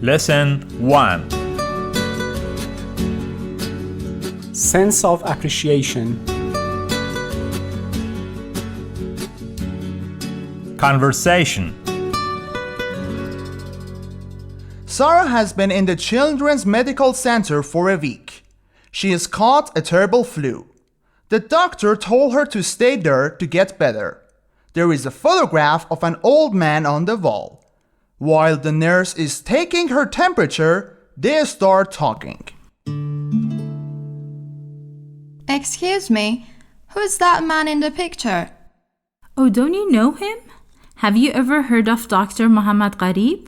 Lesson 1. Sense of appreciation. Conversation. Sarah has been in the Children's Medical Center for a week. She has caught a terrible flu. The doctor told her to stay there to get better. There is a photograph of an old man on the wall. While the nurse is taking her temperature, they start talking. Excuse me, who's that man in the picture? Oh, don't you know him? Have you ever heard of Dr. Muhammad Gharib?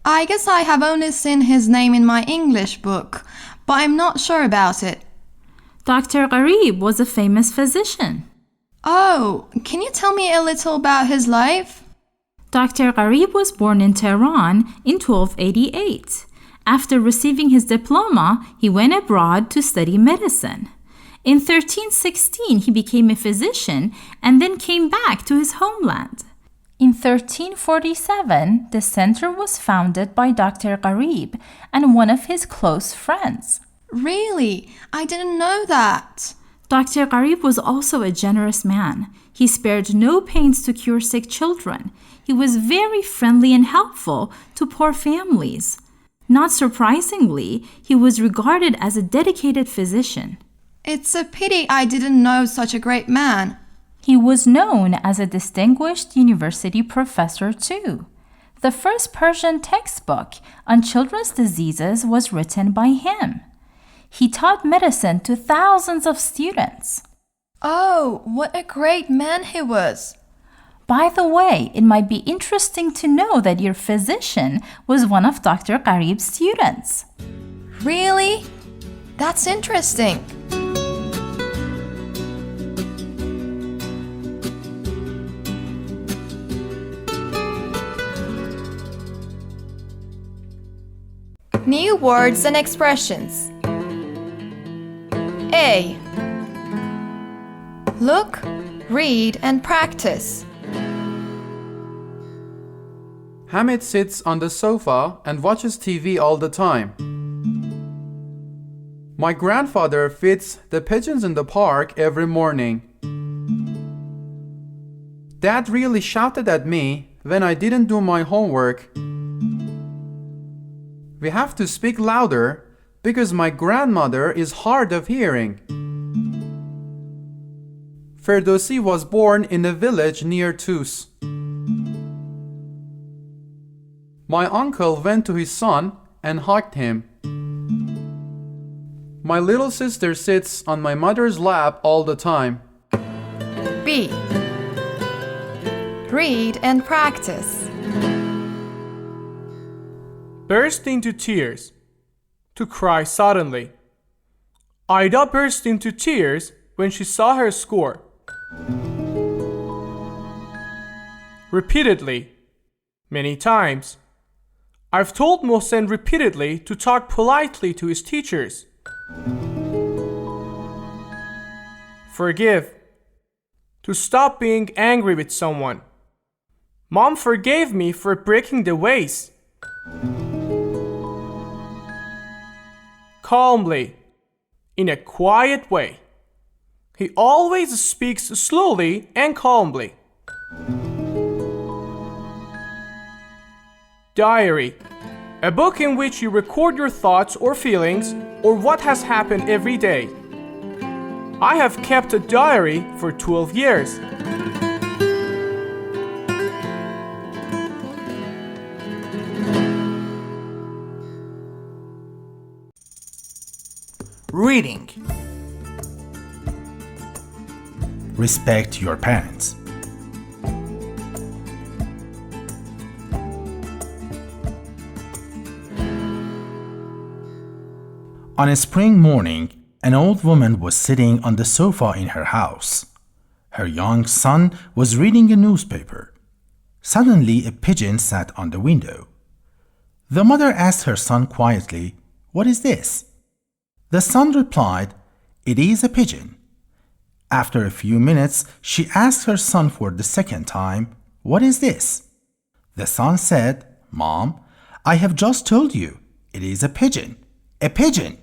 I guess I have only seen his name in my English book, but I'm not sure about it. Dr. Gharib was a famous physician. Oh, can you tell me a little about his life? Dr. Gharib was born in Tehran in 1288. After receiving his diploma, he went abroad to study medicine. In 1316, he became a physician and then came back to his homeland. In 1347, the center was founded by Dr. Gharib and one of his close friends. Really? I didn't know that. Dr. Gharib was also a generous man. He spared no pains to cure sick children. He was very friendly and helpful to poor families. Not surprisingly, he was regarded as a dedicated physician. It's a pity I didn't know such a great man. He was known as a distinguished university professor too. The first Persian textbook on children's diseases was written by him. He taught medicine to thousands of students. Oh, what a great man he was. By the way, it might be interesting to know that your physician was one of Dr. Gharib's students. Really? That's interesting. New words and expressions. A. Look, read, and practice. Hamid sits on the sofa and watches TV all the time. My grandfather feeds the pigeons in the park every morning. Dad really shouted at me when I didn't do my homework. We have to speak louder because my grandmother is hard of hearing. Ferdowsi was born in a village near Tus. My uncle went to his son and hugged him. My little sister sits on my mother's lap all the time. B. Read and practice. Burst into tears. To cry suddenly. Ida burst into tears when she saw her score. Repeatedly. Many times. I've told Mohsen repeatedly to talk politely to his teachers. Forgive. To stop being angry with someone. Mom forgave me for breaking the vase. Calmly. In a quiet way. He always speaks slowly and calmly. Diary. A book in which you record your thoughts or feelings or what has happened every day. I have kept a diary for 12 years. Reading. Respect your parents. On a spring morning, an old woman was sitting on the sofa in her house. Her young son was reading a newspaper. Suddenly, a pigeon sat on the window. The mother asked her son quietly, "What is this?" The son replied, "It is a pigeon." After a few minutes, she asked her son for the second time, "What is this?" The son said, "Mom, I have just told you. It is a pigeon. A pigeon.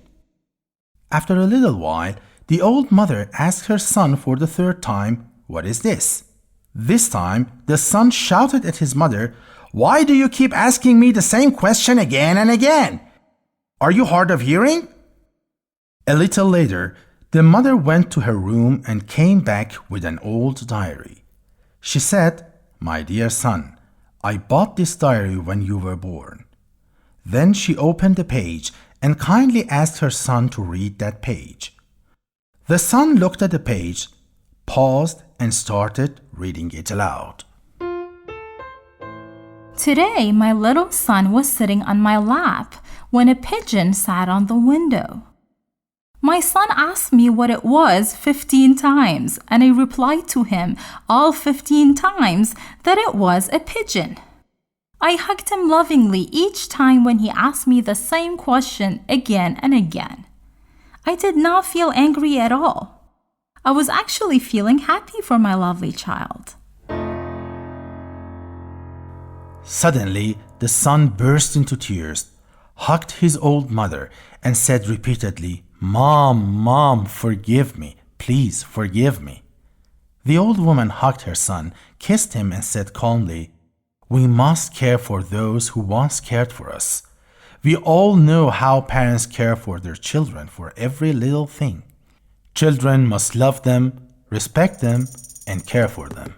After a little while, the old mother asked her son for the third time, "What is this?" This time, the son shouted at his mother, "Why do you keep asking me the same question again and again? Are you hard of hearing?" A little later, the mother went to her room and came back with an old diary. She said, "My dear son, I bought this diary when you were born." Then she opened the page and kindly asked her son to read that page. The son looked at the page, paused, and started reading it aloud. Today, my little son was sitting on my lap when a pigeon sat on the window. My son asked me what it was 15 times, and I replied to him all 15 times that it was a pigeon. I hugged him lovingly each time when he asked me the same question again and again. I did not feel angry at all. I was actually feeling happy for my lovely child. Suddenly, the son burst into tears, hugged his old mother, and said repeatedly, "Mom, Mom, forgive me. Please forgive me." The old woman hugged her son, kissed him, and said calmly, "We must care for those who once cared for us. We all know how parents care for their children for every little thing. Children must love them, respect them, and care for them."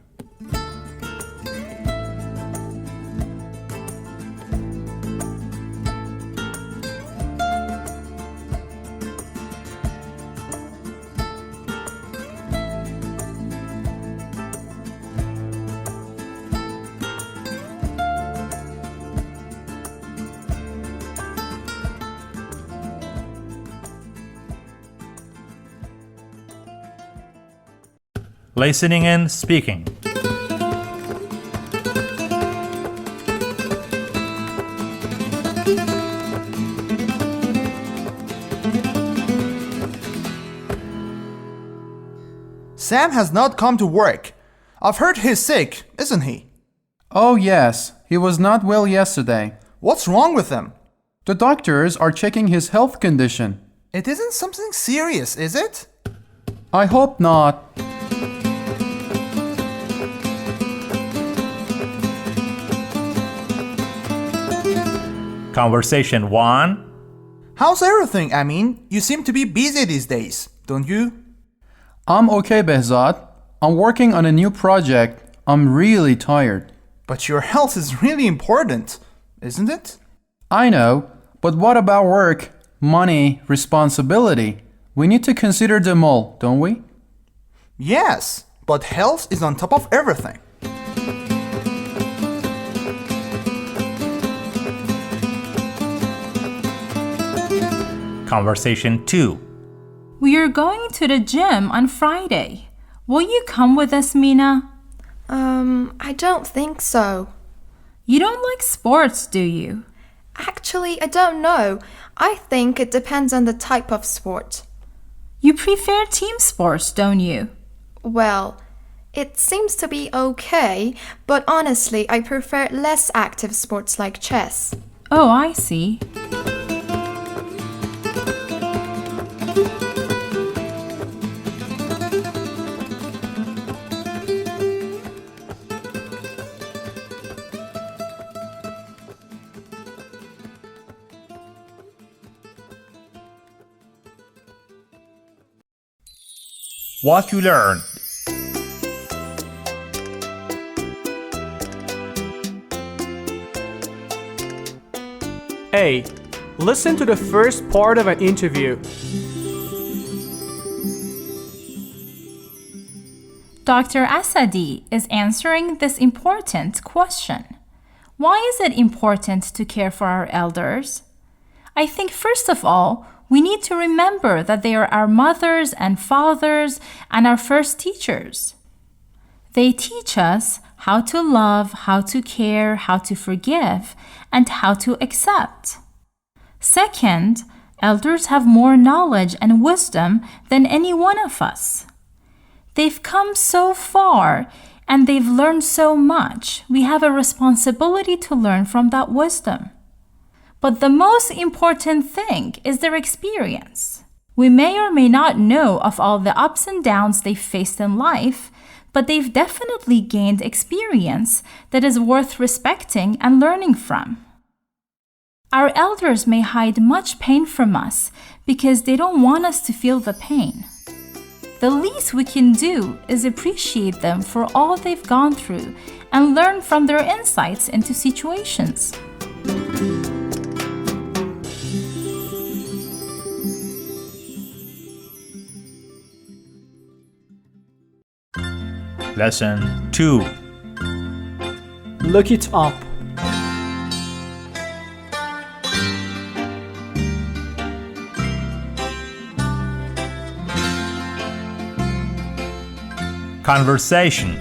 Listening and speaking. Sam has not come to work. I've heard he's sick, isn't he? Oh yes, he was not well yesterday. What's wrong with him? The doctors are checking his health condition. It isn't something serious, is it? I hope not. Conversation 1. How's everything, Amin? You seem to be busy these days, don't you? I'm okay, Behzad. I'm working on a new project. I'm really tired. But your health is really important, isn't it? I know, but what about work, money, responsibility? We need to consider them all, don't we? Yes, but health is on top of everything. Conversation 2. We are going to the gym on Friday. Will you come with us, Mina? I don't think so. You don't like sports, do you? Actually, I don't know. I think it depends on the type of sport. You prefer team sports, don't you? Well, it seems to be okay, but honestly, I prefer less active sports like chess. Oh, I see. What you learned. A. Listen to the first part of an interview. Dr. Asadi is answering this important question. Why is it important to care for our elders? I think first of all, we need to remember that they are our mothers and fathers and our first teachers. They teach us how to love, how to care, how to forgive, and how to accept. Second, elders have more knowledge and wisdom than any one of us. They've come so far and they've learned so much. We have a responsibility to learn from that wisdom. But the most important thing is their experience. We may or may not know of all the ups and downs they've faced in life, but they've definitely gained experience that is worth respecting and learning from. Our elders may hide much pain from us because they don't want us to feel the pain. The least we can do is appreciate them for all they've gone through and learn from their insights into situations. Lesson 2. Look it up. Conversation.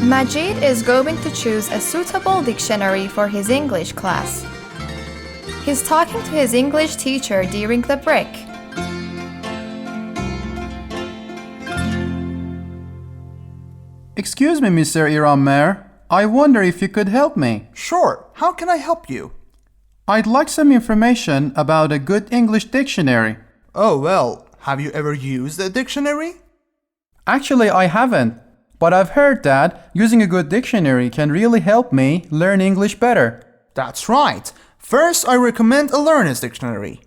Majid is going to choose a suitable dictionary for his English class. He's talking to his English teacher during the break. Excuse me, Mr. Irammer. I wonder if you could help me. Sure, how can I help you? I'd like some information about a good English dictionary. Oh, well, have you ever used a dictionary? Actually, I haven't, but I've heard that using a good dictionary can really help me learn English better. That's right. First, I recommend a learner's dictionary.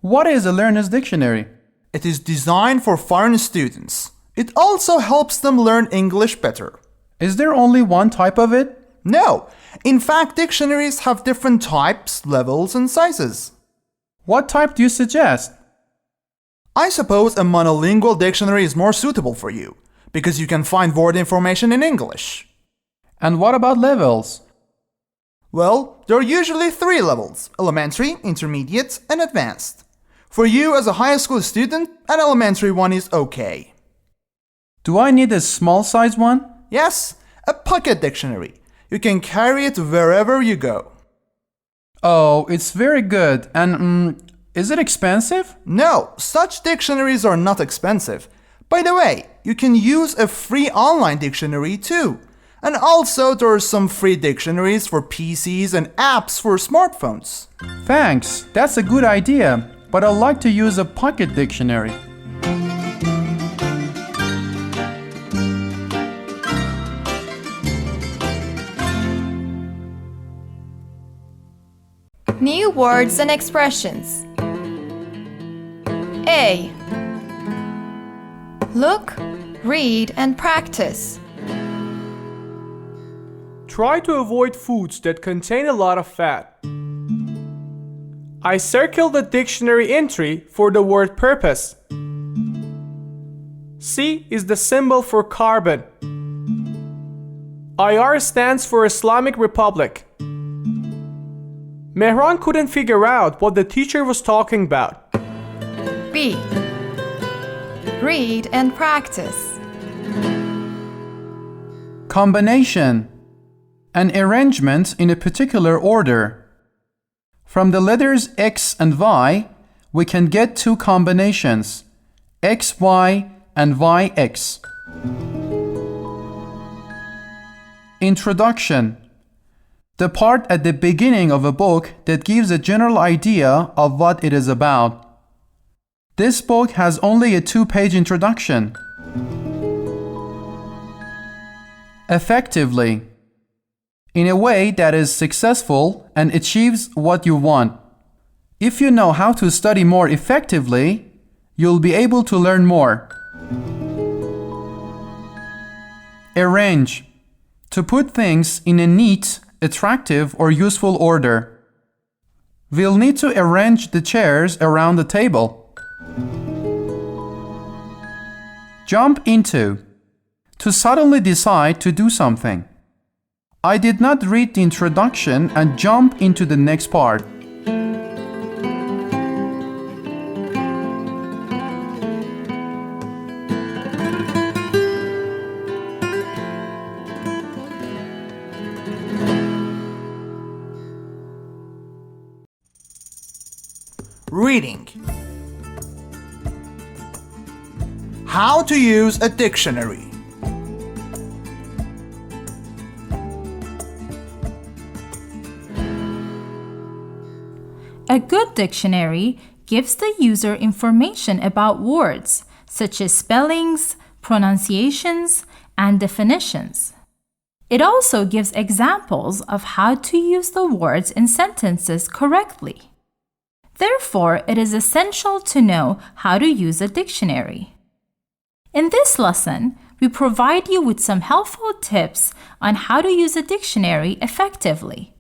What is a learner's dictionary? It is designed for foreign students. It also helps them learn English better. Is there only one type of it? No, in fact, dictionaries have different types, levels, and sizes. What type do you suggest? I suppose a monolingual dictionary is more suitable for you, because you can find word information in English. And what about levels? Well, there are usually 3 levels: elementary, intermediate, and advanced. For you as a high school student, an elementary one is okay. Do I need a small size one? Yes, a pocket dictionary. You can carry it wherever you go. Oh, it's very good. And is it expensive? No, such dictionaries are not expensive. By the way, you can use a free online dictionary too. And also there are some free dictionaries for PCs and apps for smartphones. Thanks, that's a good idea, but I'd like to use a pocket dictionary. New words and expressions. A. Look, read, and practice. Try to avoid foods that contain a lot of fat. I circled the dictionary entry for the word purpose. C is the symbol for carbon. IR stands for Islamic Republic. Mehran couldn't figure out what the teacher was talking about. B. Read and practice. Combination. An arrangement in a particular order. From the letters X and Y, we can get 2 combinations, XY and YX. Introduction. The part at the beginning of a book that gives a general idea of what it is about. This book has only a 2-page introduction. Effectively. In a way that is successful and achieves what you want. If you know how to study more effectively, you'll be able to learn more. Arrange. To put things in a neat, attractive, or useful order. We'll need to arrange the chairs around the table. Jump into. To suddenly decide to do something. I did not read the introduction and jump into the next part. Reading. How to use a dictionary. A good dictionary gives the user information about words, such as spellings, pronunciations, and definitions. It also gives examples of how to use the words in sentences correctly. Therefore, it is essential to know how to use a dictionary. In this lesson, we provide you with some helpful tips on how to use a dictionary effectively.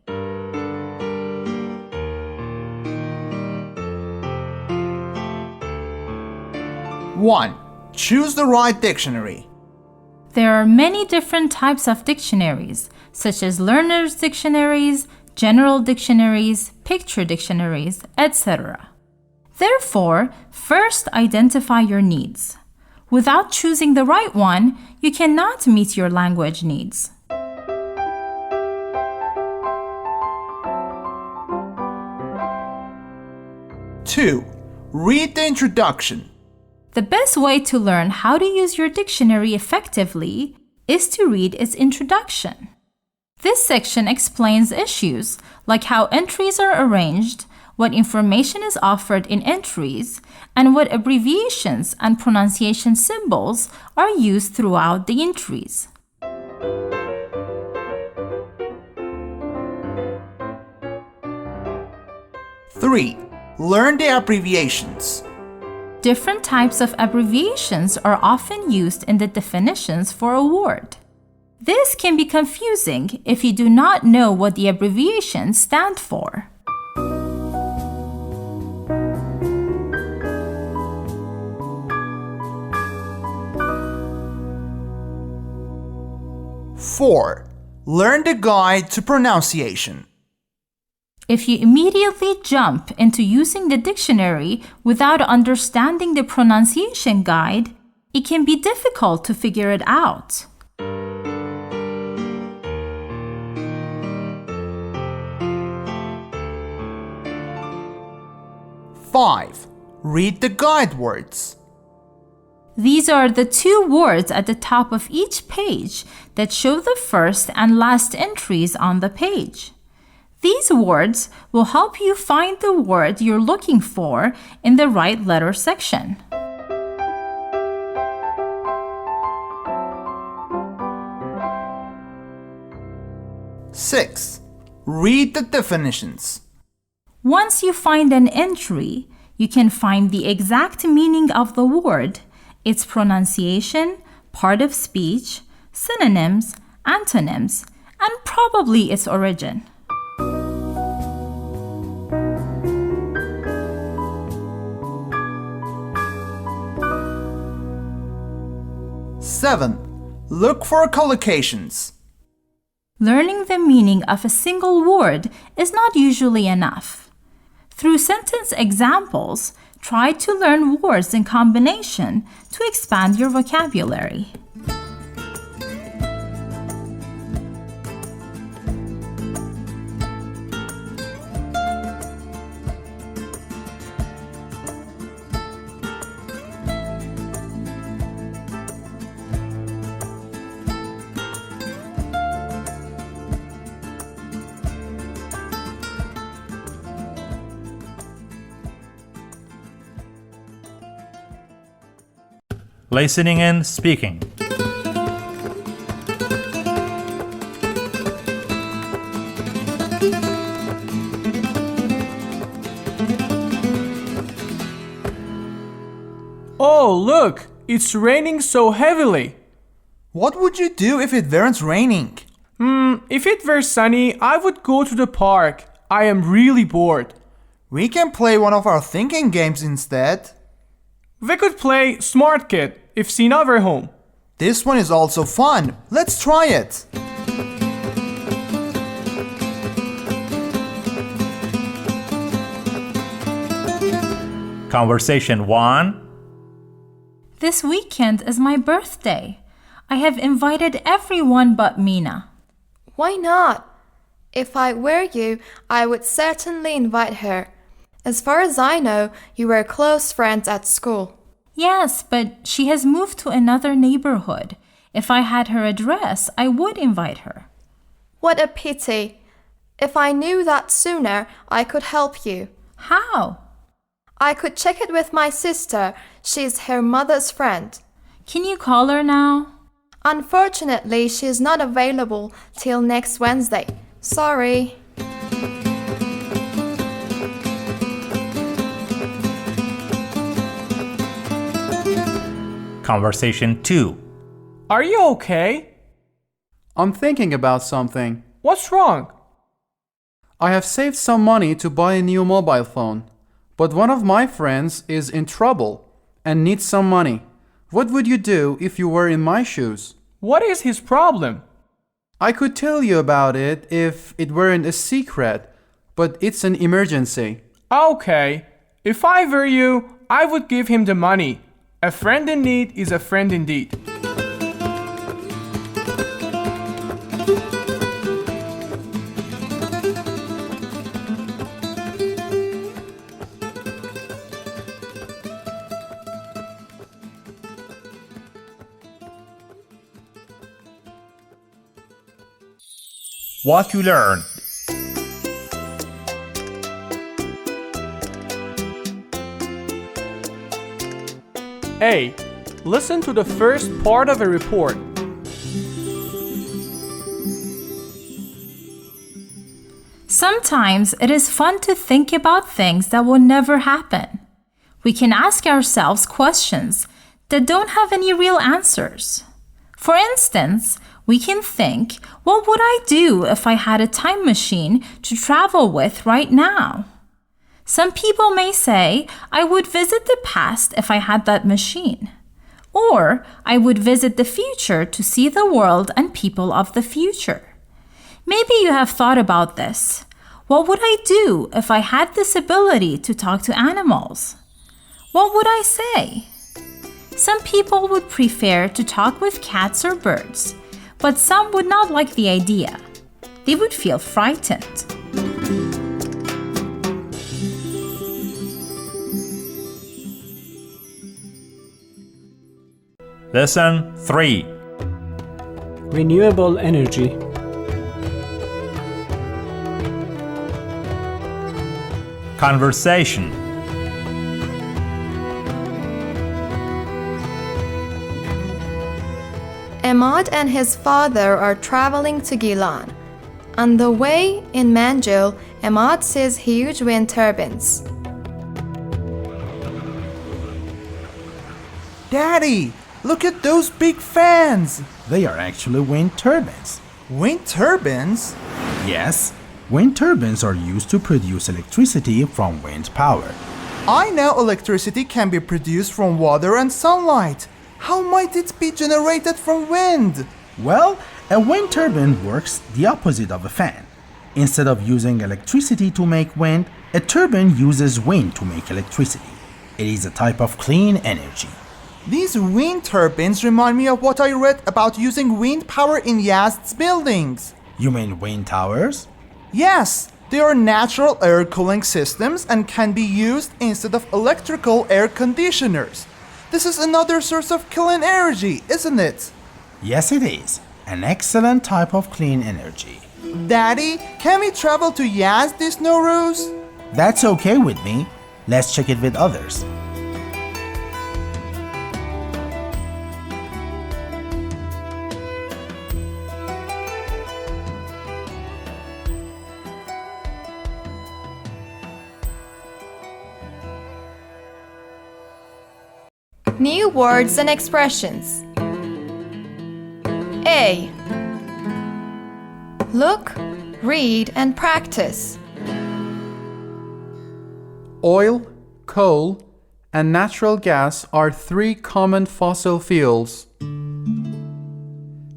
1. Choose the right dictionary. There are many different types of dictionaries, such as learner's dictionaries, general dictionaries, picture dictionaries, etc. Therefore, first identify your needs. Without choosing the right one, you cannot meet your language needs. Two. Read the introduction. The best way to learn how to use your dictionary effectively is to read its introduction. This section explains issues like how entries are arranged, what information is offered in entries, and what abbreviations and pronunciation symbols are used throughout the entries. Three. Learn the abbreviations. Different types of abbreviations are often used in the definitions for a word. This can be confusing if you do not know what the abbreviations stand for. Four. Learn the guide to pronunciation. If you immediately jump into using the dictionary without understanding the pronunciation guide, it can be difficult to figure it out. Five. Read the guide words. These are the 2 words at the top of each page that show the first and last entries on the page. These words will help you find the word you're looking for in the right letter section. Six. Read the definitions. Once you find an entry, you can find the exact meaning of the word, its pronunciation, part of speech, synonyms, antonyms, and probably its origin. 7. Look for collocations. Learning the meaning of a single word is not usually enough. Through sentence examples, try to learn words in combination to expand your vocabulary. Listening and speaking. Oh, look! It's raining so heavily. What would you do if it weren't raining? If it were sunny, I would go to the park. I am really bored. We can play one of our thinking games instead. We could play Smart Kid if Sina were home. This one is also fun. Let's try it. Conversation 1. This weekend is my birthday. I have invited everyone but Mina. Why not? If I were you, I would certainly invite her. As far as I know, you were close friends at school. Yes, but she has moved to another neighborhood. If I had her address, I would invite her. What a pity. If I knew that sooner, I could help you. How? I could check it with my sister. She's her mother's friend. Can you call her now? Unfortunately, she is not available till next Wednesday. Sorry. Conversation 2. Are you okay? I'm thinking about something. What's wrong? I have saved some money to buy a new mobile phone, but one of my friends is in trouble and needs some money. What would you do if you were in my shoes? What is his problem? I could tell you about it if it weren't a secret, but it's an emergency. Okay. If I were you, I would give him the money. A friend in need is a friend indeed. What you learned. A. Listen to the first part of a report. Sometimes it is fun to think about things that will never happen. We can ask ourselves questions that don't have any real answers. For instance, we can think, what would I do if I had a time machine to travel with right now? Some people may say, I would visit the past if I had that machine. Or, I would visit the future to see the world and people of the future. Maybe you have thought about this. What would I do if I had this ability to talk to animals? What would I say? Some people would prefer to talk with cats or birds, but some would not like the idea. They would feel frightened. Lesson 3. Renewable energy. Conversation. Ahmad and his father are traveling to Gilan. On the way in Manjil, Ahmad sees huge wind turbines. Daddy, look at those big fans! They are actually wind turbines. Wind turbines? Yes, wind turbines are used to produce electricity from wind power. I know electricity can be produced from water and sunlight. How might it be generated from wind? Well, a wind turbine works the opposite of a fan. Instead of using electricity to make wind, a turbine uses wind to make electricity. It is a type of clean energy. These wind turbines remind me of what I read about using wind power in Yazd's buildings. You mean wind towers? Yes, they are natural air cooling systems and can be used instead of electrical air conditioners. This is another source of clean energy, isn't it? Yes, it is. An excellent type of clean energy. Daddy, can we travel to Yazd this Nowruz? That's okay with me. Let's check it with others. New words and expressions. A. Look, read, and practice. Oil, coal, and natural gas are three common fossil fuels.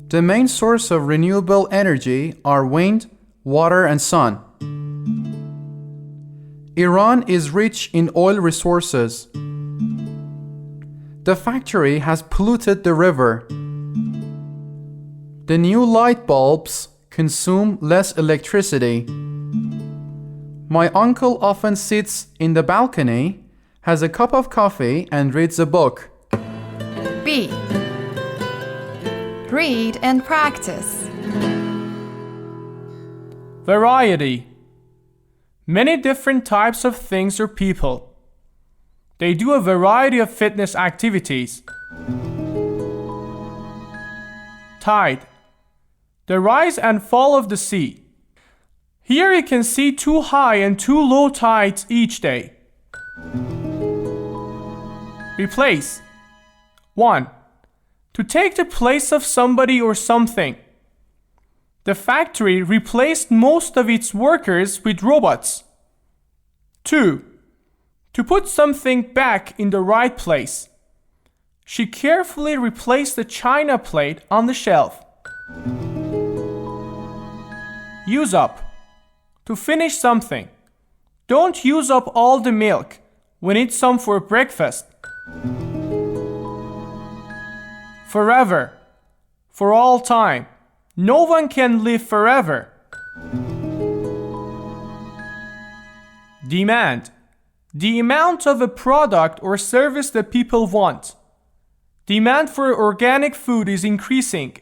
The main source of renewable energy are wind, water, and sun. Iran is rich in oil resources. The factory has polluted the river. The new light bulbs consume less electricity. My uncle often sits in the balcony has a cup of coffee and reads a book. B. Read and practice. Variety. Many different types of things or people. They do a variety of fitness activities. Tide. The rise and fall of the sea. Here you can see 2 high and 2 low tides each day. Replace. 1. To take the place of somebody or something. The factory replaced most of its workers with robots. 2. To put something back in the right place. She carefully replaced the china plate on the shelf. Use up. To finish something. Don't use up all the milk. We need some for breakfast. Forever. For all time. No one can live forever. Demand. The amount of a product or service that people want. Demand for organic food is increasing.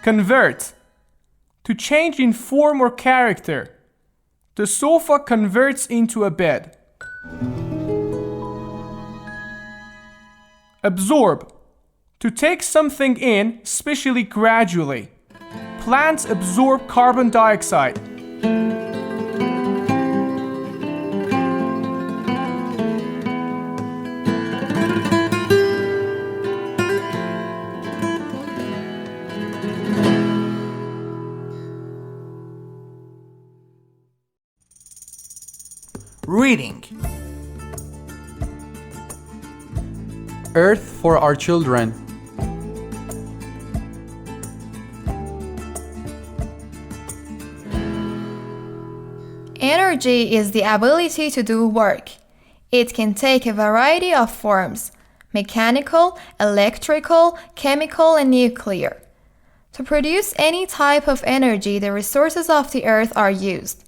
Convert. To change in form or character. The sofa converts into a bed. Absorb. To take something in, especially gradually. Plants absorb carbon dioxide. Reading. Earth for our children. Energy is the ability to do work. It can take a variety of forms: mechanical, electrical, chemical, and nuclear. To produce any type of energy, the resources of the earth are used.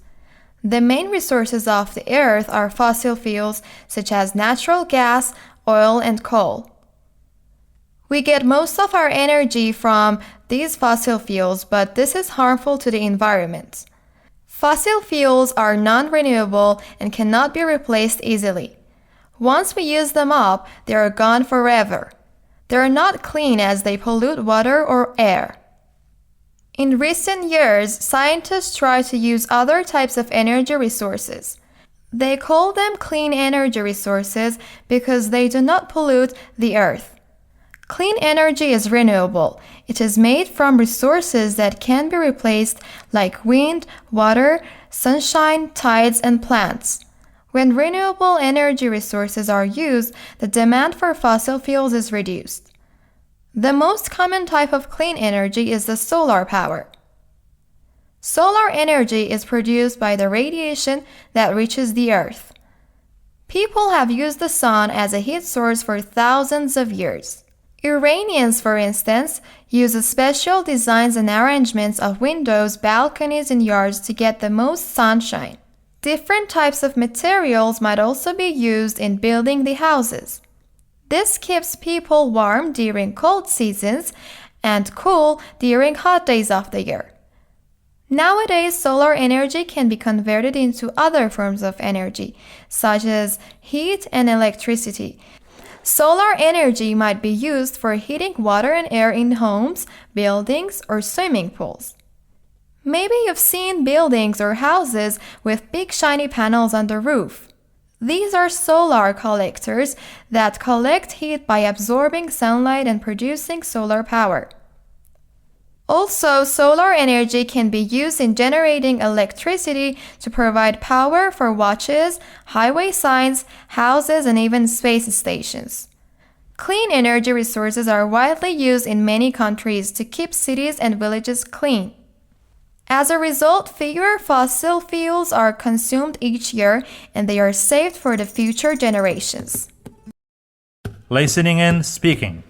The main resources of the earth are fossil fuels such as natural gas, oil, and coal. We get most of our energy from these fossil fuels, but this is harmful to the environment. Fossil fuels are non-renewable and cannot be replaced easily. Once we use them up, they are gone forever. They are not clean as they pollute water or air. In recent years, scientists try to use other types of energy resources. They call them clean energy resources because they do not pollute the earth. Clean energy is renewable. It is made from resources that can be replaced, like wind, water, sunshine, tides, and plants. When renewable energy resources are used, the demand for fossil fuels is reduced. The most common type of clean energy is the solar power. Solar energy is produced by the radiation that reaches the earth. People have used the sun as a heat source for thousands of years. Iranians, for instance, use special designs and arrangements of windows, balconies, and yards to get the most sunshine. Different types of materials might also be used in building the houses. This keeps people warm during cold seasons and cool during hot days of the year. Nowadays, solar energy can be converted into other forms of energy, such as heat and electricity. Solar energy might be used for heating water and air in homes, buildings, or swimming pools. Maybe you've seen buildings or houses with big shiny panels on the roof. These are solar collectors that collect heat by absorbing sunlight and producing solar power. Also, solar energy can be used in generating electricity to provide power for watches, highway signs, houses, and even space stations. Clean energy resources are widely used in many countries to keep cities and villages clean. As a result, fewer fossil fuels are consumed each year, and they are saved for the future generations. Listening and speaking.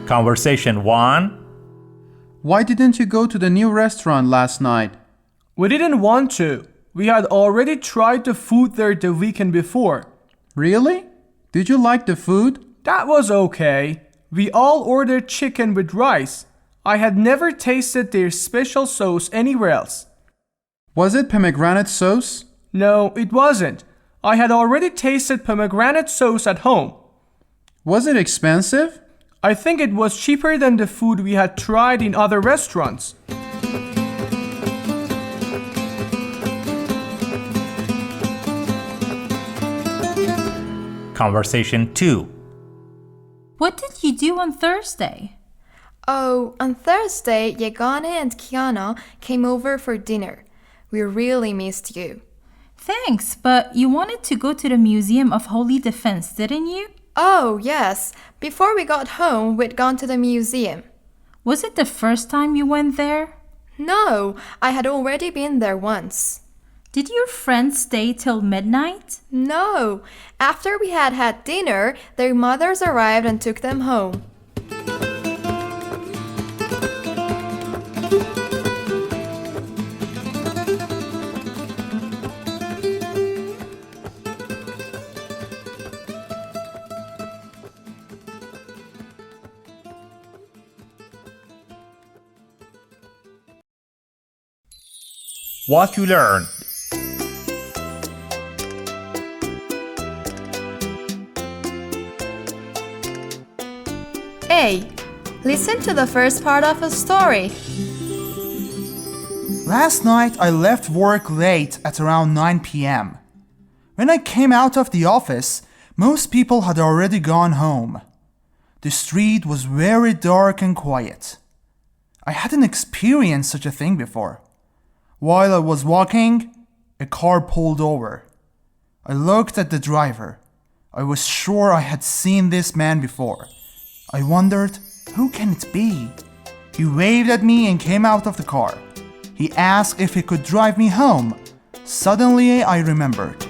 Conversation 1. Why didn't you go to the new restaurant last night? We didn't want to. We had already tried the food there the weekend before. Really? Did you like the food? That was okay. We all ordered chicken with rice. I had never tasted their special sauce anywhere else. Was it pomegranate sauce? No, it wasn't. I had already tasted pomegranate sauce at home. Was it expensive? I think it was cheaper than the food we had tried in other restaurants. Conversation 2. What did you do on Thursday? Oh, on Thursday, Yagana and Kiana came over for dinner. We really missed you. Thanks, but you wanted to go to the Museum of Holy Defense, didn't you? Oh, yes. Before we got home, we'd gone to the museum. Was it the first time you went there? No, I had already been there once. Did your friends stay till midnight? No, after we had had dinner, their mothers arrived and took them home. What you learned. A. Listen to the first part of a story. Last night I left work late at around 9 p.m. When I came out of the office, most people had already gone home. The street was very dark and quiet. I hadn't experienced such a thing before. While I was walking, a car pulled over. I looked at the driver. I was sure I had seen this man before. I wondered, who can it be? He waved at me and came out of the car. He asked if he could drive me home. Suddenly I remembered.